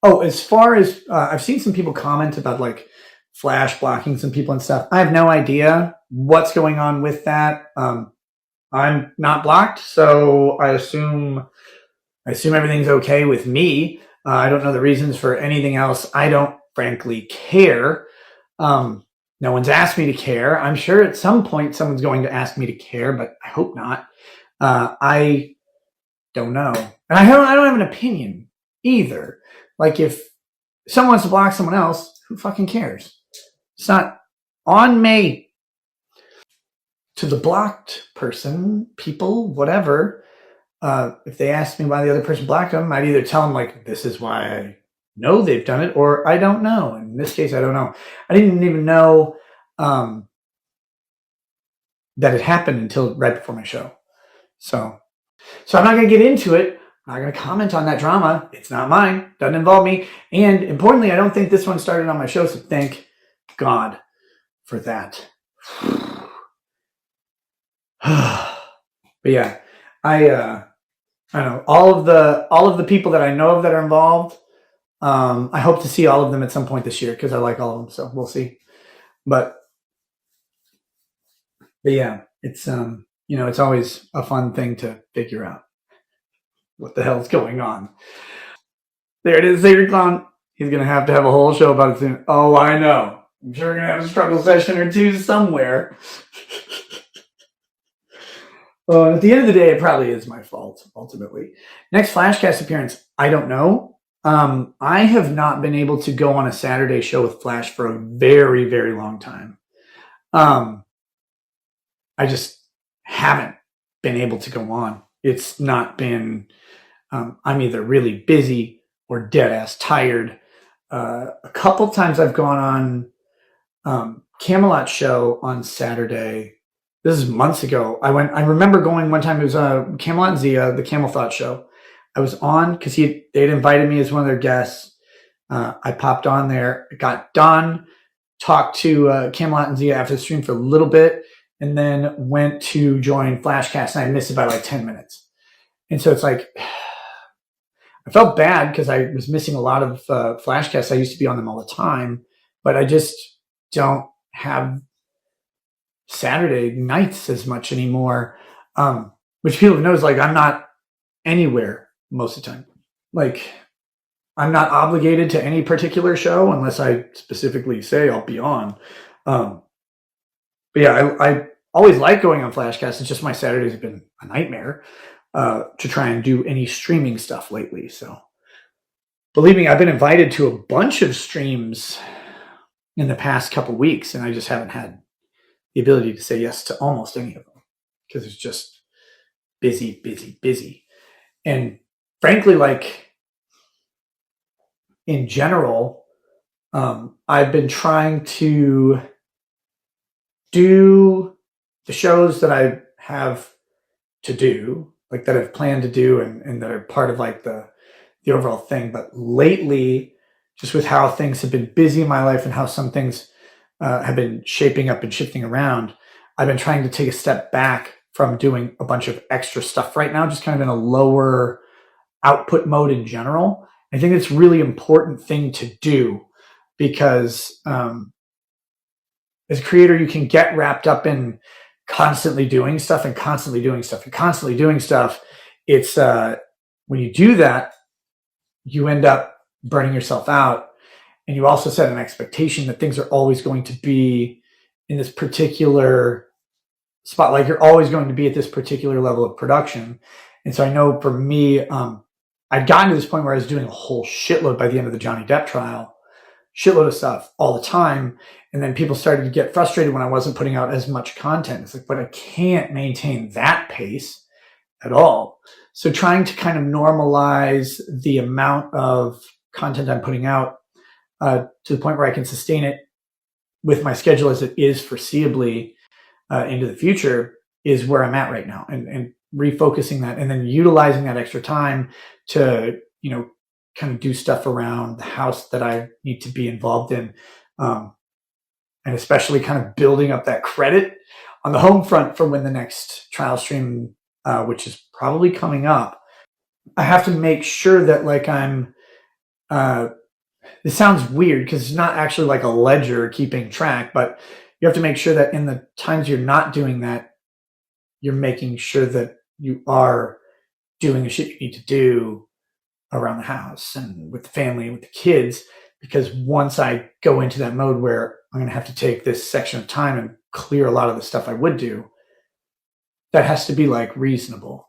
Oh, as far as I've seen some people comment about like Flash blocking some people and stuff. I have no idea what's going on with that. I'm not blocked, so I assume everything's okay with me. I don't know the reasons for anything else. I don't frankly care. Um, no one's asked me to care. I'm sure at some point someone's going to ask me to care, but I hope not. I don't know, and I don't have an opinion either. Like if someone wants to block someone else, who fucking cares? It's not on me. To the blocked person, people, whatever, if they ask me why the other person blocked them, I'd either tell them like this is why I know they've done it, or I don't know. In this case, I don't know. I didn't even know that it happened until right before my show. So I'm not going to get into it. I'm not going to comment on that drama. It's not mine. Doesn't involve me. And importantly, I don't think this one started on my show. So thank God for that. But yeah, I don't know, all of the people that I know of that are involved. I hope to see all of them at some point this year because I like all of them. So we'll see. But yeah, it's it's always a fun thing to figure out what the hell's going on. There it is, Sacred Clown. He's gonna have to have a whole show about it soon. Oh, I know. I'm sure we're gonna have a struggle session or two somewhere. At the end of the day, it probably is my fault, ultimately. Next Flashcast appearance, I don't know. I have not been able to go on a Saturday show with Flash for a very, very long time. I just haven't been able to go on. It's not been, I'm either really busy or dead ass tired. A couple times I've gone on Camelot show on Saturday. This is months ago. I remember going one time. It was Camelot and Zia, the Camel Thought show. I was on because they'd invited me as one of their guests. I popped on there, got done, talked to Camelot and Zia after the stream for a little bit, and then went to join Flashcast, and I missed it by like 10 minutes. And so it's like, I felt bad because I was missing a lot of Flashcasts. I used to be on them all the time, but I just don't have Saturday nights as much anymore, which people knows, like I'm not anywhere most of the time. Like I'm not obligated to any particular show unless I specifically say I'll be on. But yeah, I always like going on Flashcast. It's just my Saturdays have been a nightmare to try and do any streaming stuff lately. So believe me, I've been invited to a bunch of streams in the past couple weeks, and I just haven't had the ability to say yes to almost any of them because it's just busy, busy, busy. And frankly, like in general, I've been trying to do the shows that I have to do, like that I've planned to do and that are part of like the overall thing. But lately, just with how things have been busy in my life and how some things have been shaping up and shifting around, I've been trying to take a step back from doing a bunch of extra stuff right now, just kind of in a lower output mode in general. I think it's a really important thing to do because as a creator, you can get wrapped up in constantly doing stuff and constantly doing stuff and constantly doing stuff. It's when you do that, you end up burning yourself out. And you also set an expectation that things are always going to be in this particular spot. Like you're always going to be at this particular level of production. And so I know for me, I'd gotten to this point where I was doing a whole shitload by the end of the Johnny Depp trial, shitload of stuff all the time. And then people started to get frustrated when I wasn't putting out as much content. It's like, but I can't maintain that pace at all. So trying to kind of normalize the amount of content I'm putting out to the point where I can sustain it with my schedule as it is foreseeably into the future is where I'm at right now, and refocusing that and then utilizing that extra time to, kind of do stuff around the house that I need to be involved in. And especially kind of building up that credit on the home front for when the next trial stream, which is probably coming up. I have to make sure that like I'm uh, it sounds weird because it's not actually like a ledger keeping track, but you have to make sure that in the times you're not doing that, you're making sure that you are doing the shit you need to do around the house and with the family and with the kids. Because once I go into that mode where I'm going to have to take this section of time and clear a lot of the stuff I would do, that has to be like reasonable.